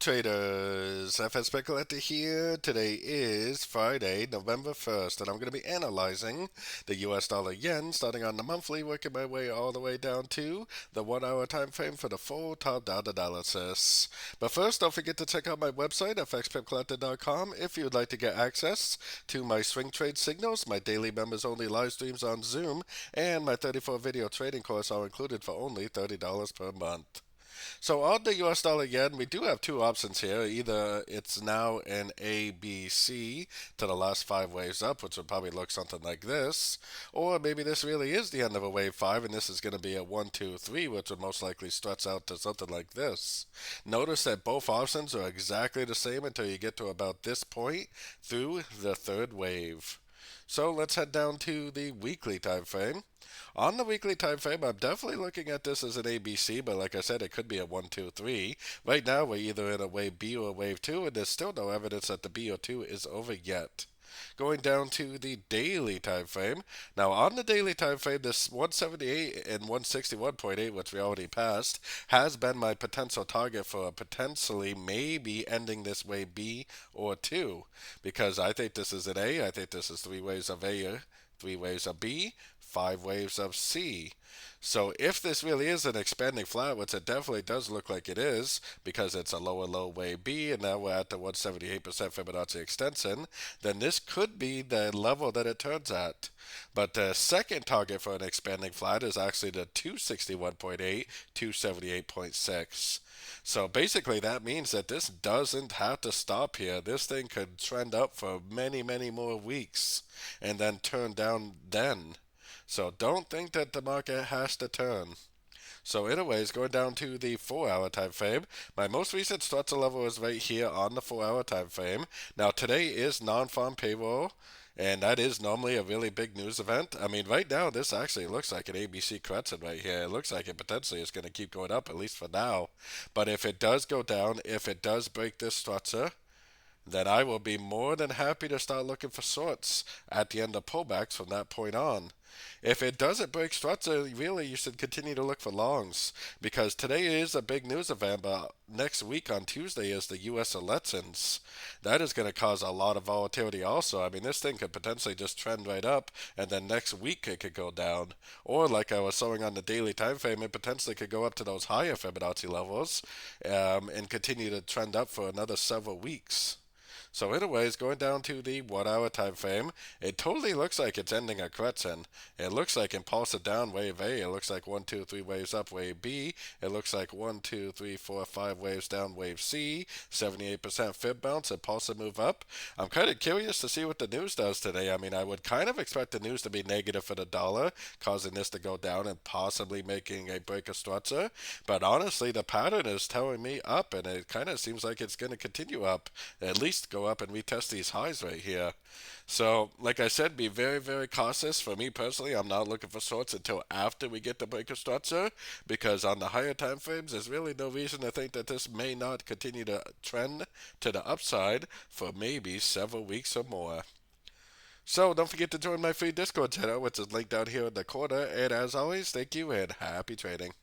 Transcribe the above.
traders, FX Pip Collector here. Today is Friday, November 1st, and I'm going to be analyzing the US dollar yen starting on the monthly, working my way all the way down to the 1 hour time frame for the full top-down analysis. But first, don't forget to check out my website, FXPipCollector.com, if you would like to get access to my swing trade signals, my daily members only live streams on Zoom, and my 34 video trading course are included for only $30 per month. So on the US dollar yen, we do have two options here. Either it's now an ABC to the last 5 waves up, which would probably look something like this, or maybe this really is the end of a wave 5 and this is going to be a 1, 2, 3, which would most likely stretch out to something like this. Notice that both options are exactly the same until you get to about this point through the third wave. So let's head down to the weekly time frame. On the weekly time frame, I'm definitely looking at this as an ABC, but like I said, it could be a 1, 2, 3. Right now, we're either in a wave B or a wave 2, and there's still no evidence that the B or 2 is over yet. Going down to the daily time frame. Now, on the daily time frame, this 178 and 161.8, which we already passed, has been my potential target for potentially maybe ending this wave B or 2, because I think this is an A. I think this is 3 waves of A, 3 waves of B, 5 waves of C. So if this really is an expanding flat, which it definitely does look like it is, because it's a lower low wave B, and now we're at the 178% Fibonacci extension, then this could be the level that it turns at. But the second target for an expanding flat is actually the 261.8, 278.6. So basically that means that this doesn't have to stop here. This thing could trend up for many, many more weeks and then turn down then. So don't think that the market has to turn. So anyways, going down to the 4-hour time frame, my most recent structure level is right here on the 4-hour time frame. Now today is non-farm payroll, and that is normally a really big news event. I mean, right now this actually looks like an ABC correction right here. It looks like it potentially is going to keep going up, at least for now. But if it does go down, if it does break this structure, then I will be more than happy to start looking for shorts at the end of pullbacks from that point on. If it doesn't break structure, really you should continue to look for longs, because today is a big news event, but next week on Tuesday is the US elections. That is going to cause a lot of volatility also. I mean, this thing could potentially just trend right up, and then next week it could go down. Or like I was showing on the daily time frame, it potentially could go up to those higher Fibonacci levels and continue to trend up for another several weeks. So anyways, going down to the 1 hour time frame, it totally looks like it's ending a correction. It looks like impulsive down wave A. It looks like 1, 2, 3 waves up wave B. It looks like 1, 2, 3, 4, 5 waves down wave C. 78% fib bounce, impulsive move up. I'm kind of curious to see what the news does today. I mean, I would kind of expect the news to be negative for the dollar, causing this to go down and possibly making a break of structure. But honestly, the pattern is telling me up, and it kind of seems like it's going to continue up, at least go up and retest these highs right here. So, like I said, be very, very cautious. For me personally, I'm not looking for shorts until after we get the break of structure, because on the higher time frames, there's really no reason to think that this may not continue to trend to the upside for maybe several weeks or more. So, don't forget to join my free Discord channel, which is linked down here in the corner. And as always, thank you and happy trading.